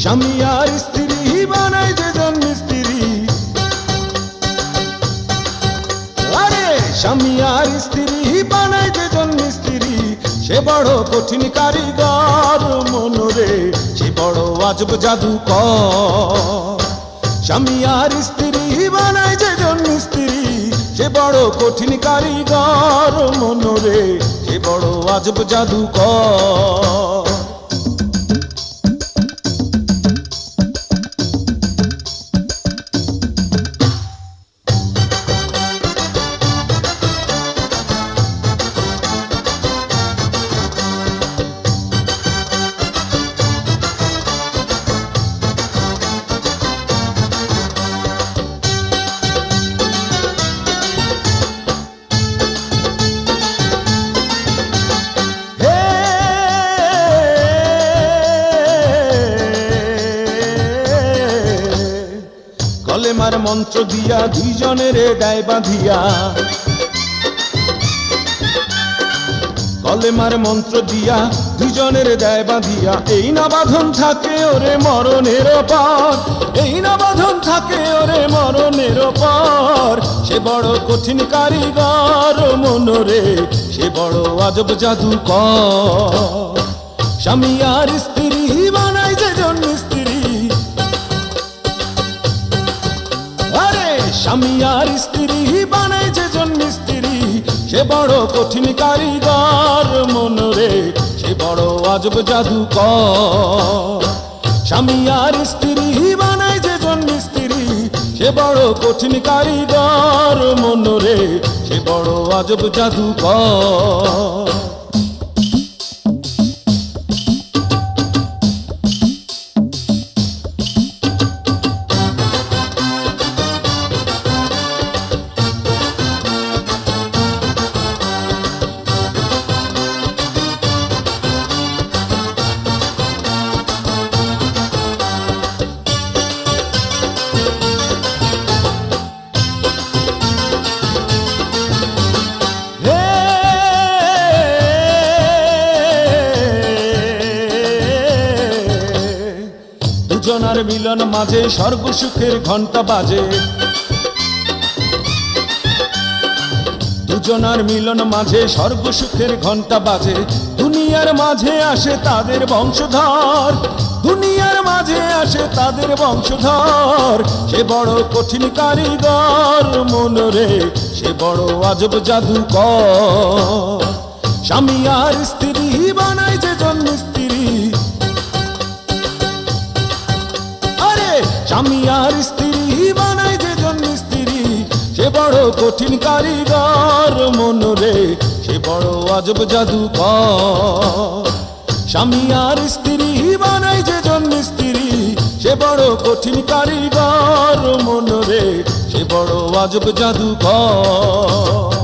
স্বামী আর স্ত্রী বানায় যেজন মিস্ত্রি, আরে স্বামী আর স্ত্রী বানায় যেজন মিস্ত্রি, সে বড় কঠিন কারিগর মনরে, সে বড় আজব জাদুকর। স্বামী আর স্ত্রী বানায় যেজন মিস্ত্রি, সে বড় কঠিন কারিগর মনরে, সে বড় আজব জাদুকর। কলেমার মন্ত্র দিয়া দুইজনের দেয় বাঁধিয়া, কলেমার মন্ত্র দিয়া দুইজনের দেয় বাঁধিয়া, এই না বাঁধন থাকে ওরে মরণের পর, এই না বাঁধন থাকে ওরে মরণের পর। সে বড় কঠিন কারিগর মনরে, সে বড় আজব জাদুকর। স্বামী আর স্ত্রী বানায় যেজন মিস্ত্রি, স্বামী আর স্ত্রী বানায় যেজন মিস্ত্রি, সে বড় কঠিন কারিগর মনরে, সে বড় আজব জাদুকর। স্বামী আর স্ত্রী বানায় যেজন মিস্ত্রি, সে বড় কঠিন কারিগর মনরে, সে বড় আজব জাদুকর। দুজনার মিলন মাঝে স্বর্গ সুখের ঘন্টা বাজে, দুজনার মিলন মাঝে স্বর্গ সুখের ঘন্টা বাজে। দুনিয়ার মাঝে আসে তাদের বংশধর, দুনিয়ার মাঝে আসে তাদের বংশধর। সে বড় কঠিন কারিগর মনরে, সে বড় আজব জাদুকর। স্বামী আর স্ত্রী বানায় যেজন মিস্ত্রি, স্বামী আর স্ত্রী বানায় যেজন মিস্ত্রি, সে বড় কঠিন কারিগর মনরে, সে বড় আজব জাদুকর। স্বামী আর স্ত্রী বানায় যেজন মিস্ত্রি, সে বড় কঠিন কারিগর মনরে, সে বড় আজব জাদুকর।